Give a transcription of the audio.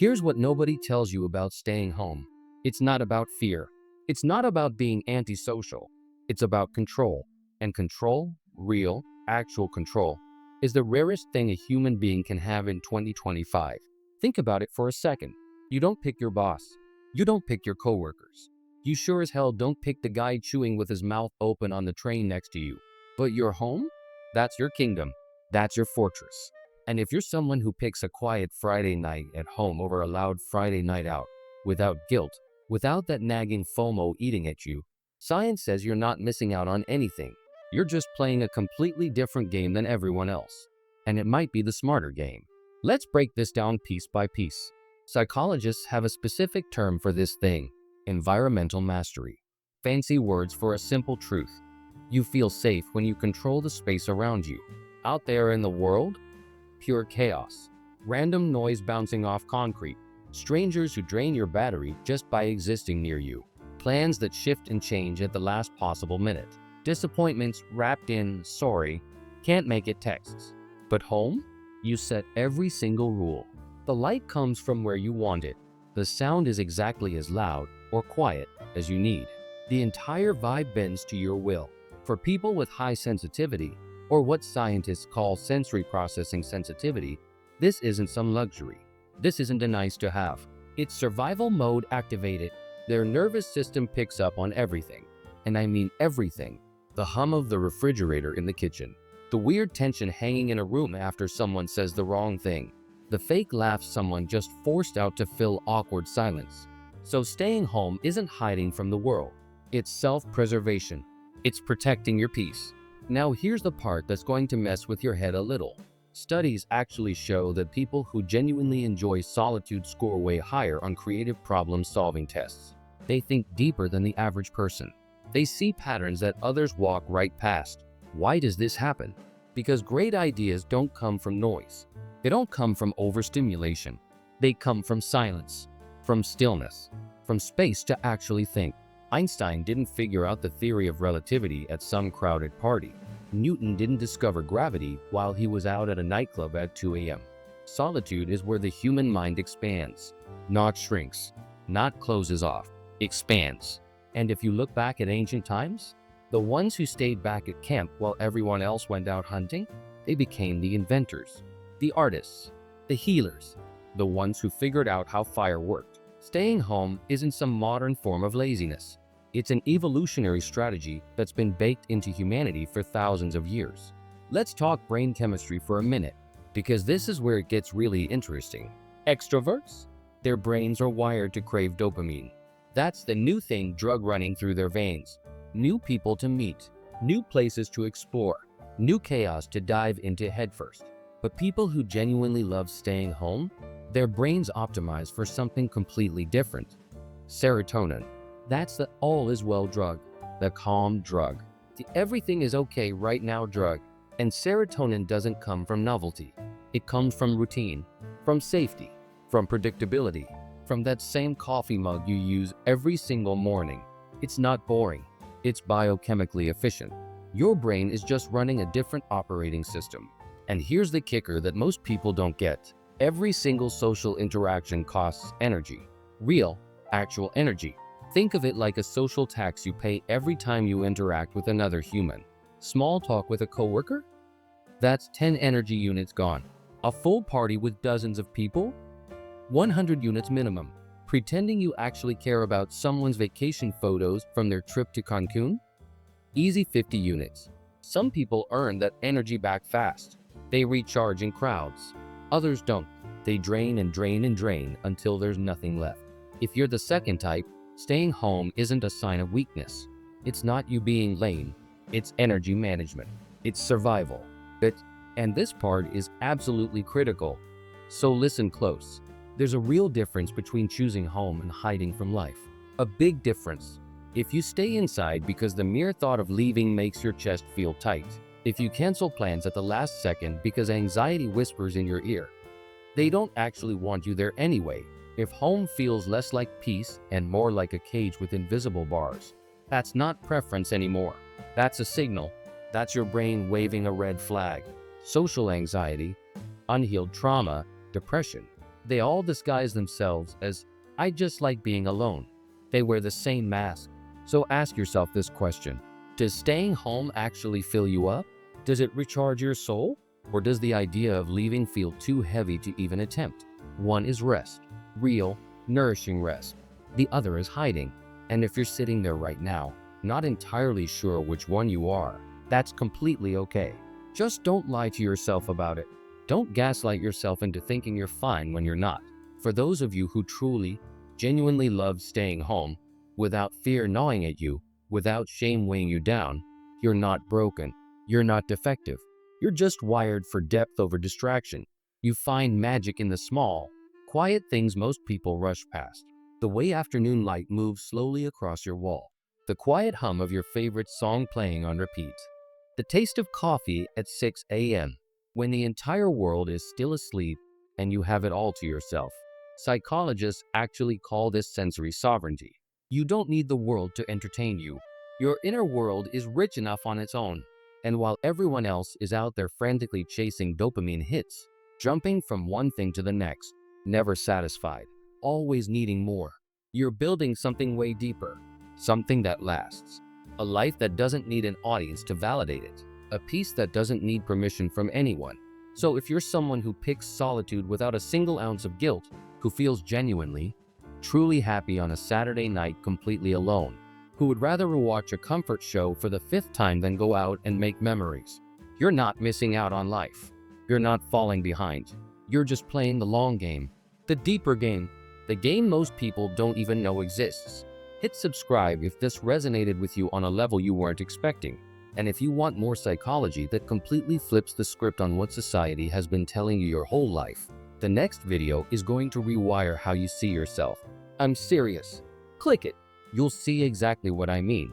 Here's what nobody tells you about staying home. It's not about fear. It's not about being antisocial. It's about control. And control, real, actual control, is the rarest thing a human being can have in 2025. Think about it for a second. You don't pick your boss. You don't pick your coworkers. You sure as hell don't pick the guy chewing with his mouth open on the train next to you. But your home? That's your kingdom. That's your fortress. And if you're someone who picks a quiet Friday night at home over a loud Friday night out, without guilt, without that nagging FOMO eating at you, science says you're not missing out on anything. You're just playing a completely different game than everyone else. And it might be the smarter game. Let's break this down piece by piece. Psychologists have a specific term for this thing: environmental mastery. Fancy words for a simple truth. You feel safe when you control the space around you. Out there in the world, pure chaos. Random noise bouncing off concrete. Strangers who drain your battery just by existing near you. Plans that shift and change at the last possible minute. Disappointments wrapped in "sorry, can't make it" texts. But home? You set every single rule. The light comes from where you want it. The sound is exactly as loud or quiet as you need. The entire vibe bends to your will. For people with high sensitivity, or what scientists call sensory processing sensitivity, this isn't some luxury. This isn't a nice to have. It's survival mode activated. Their nervous system picks up on everything. And I mean everything. The hum of the refrigerator in the kitchen. The weird tension hanging in a room after someone says the wrong thing. The fake laugh someone just forced out to fill awkward silence. So staying home isn't hiding from the world. It's self-preservation. It's protecting your peace. Now here's the part that's going to mess with your head a little. Studies actually show that people who genuinely enjoy solitude score way higher on creative problem-solving tests. They think deeper than the average person. They see patterns that others walk right past. Why does this happen? Because great ideas don't come from noise. They don't come from overstimulation. They come from silence, from stillness, from space to actually think. Einstein didn't figure out the theory of relativity at some crowded party. Newton didn't discover gravity while he was out at a nightclub at 2 a.m. Solitude is where the human mind expands, not shrinks, not closes off, expands. And if you look back at ancient times, the ones who stayed back at camp while everyone else went out hunting, they became the inventors, the artists, the healers, the ones who figured out how fire worked. Staying home isn't some modern form of laziness. It's an evolutionary strategy that's been baked into humanity for thousands of years. Let's talk brain chemistry for a minute, because this is where it gets really interesting. Extroverts? Their brains are wired to crave dopamine. That's the new thing drug running through their veins. New people to meet, new places to explore, new chaos to dive into headfirst. But people who genuinely love staying home, their brains optimize for something completely different. Serotonin. That's the all is well drug, the calm drug, the everything is okay right now drug. And serotonin doesn't come from novelty. It comes from routine, from safety, from predictability, from that same coffee mug you use every single morning. It's not boring. It's biochemically efficient. Your brain is just running a different operating system. And here's the kicker that most people don't get. Every single social interaction costs energy. Real, actual energy. Think of it like a social tax you pay every time you interact with another human. Small talk with a coworker? That's 10 energy units gone. A full party with dozens of people? 100 units minimum. Pretending you actually care about someone's vacation photos from their trip to Cancun? Easy 50 units. Some people earn that energy back fast. They recharge in crowds. Others don't. They drain and drain and drain until there's nothing left. If you're the second type, staying home isn't a sign of weakness. It's not you being lame. It's energy management. It's survival. And this part is absolutely critical. So listen close. There's a real difference between choosing home and hiding from life. A big difference. If you stay inside because the mere thought of leaving makes your chest feel tight. If you cancel plans at the last second because anxiety whispers in your ear. They don't actually want you there anyway. If home feels less like peace and more like a cage with invisible bars, that's not preference anymore. That's a signal. That's your brain waving a red flag. Social anxiety, unhealed trauma, depression. They all disguise themselves as, "I just like being alone." They wear the same mask. So ask yourself this question: does staying home actually fill you up? Does it recharge your soul? Or does the idea of leaving feel too heavy to even attempt? One is rest, real, nourishing rest. The other is hiding. And if you're sitting there right now, not entirely sure which one you are, that's completely okay. Just don't lie to yourself about it. Don't gaslight yourself into thinking you're fine when you're not. For those of you who truly, genuinely love staying home, without fear gnawing at you, without shame weighing you down, you're not broken. You're not defective. You're just wired for depth over distraction. You find magic in the small, quiet things most people rush past. The way afternoon light moves slowly across your wall. The quiet hum of your favorite song playing on repeat. The taste of coffee at 6 a.m. when the entire world is still asleep and you have it all to yourself. Psychologists actually call this sensory sovereignty. You don't need the world to entertain you. Your inner world is rich enough on its own. And while everyone else is out there frantically chasing dopamine hits, jumping from one thing to the next, never satisfied, always needing more, you're building something way deeper, something that lasts. A life that doesn't need an audience to validate it. A peace that doesn't need permission from anyone. So if you're someone who picks solitude without a single ounce of guilt, who feels genuinely, truly happy on a Saturday night completely alone, who would rather watch a comfort show for the 5th time than go out and make memories, you're not missing out on life. You're not falling behind. You're just playing the long game. The deeper game. The game most people don't even know exists. Hit subscribe if this resonated with you on a level you weren't expecting. And if you want more psychology that completely flips the script on what society has been telling you your whole life, the next video is going to rewire how you see yourself. I'm serious. Click it. You'll see exactly what I mean.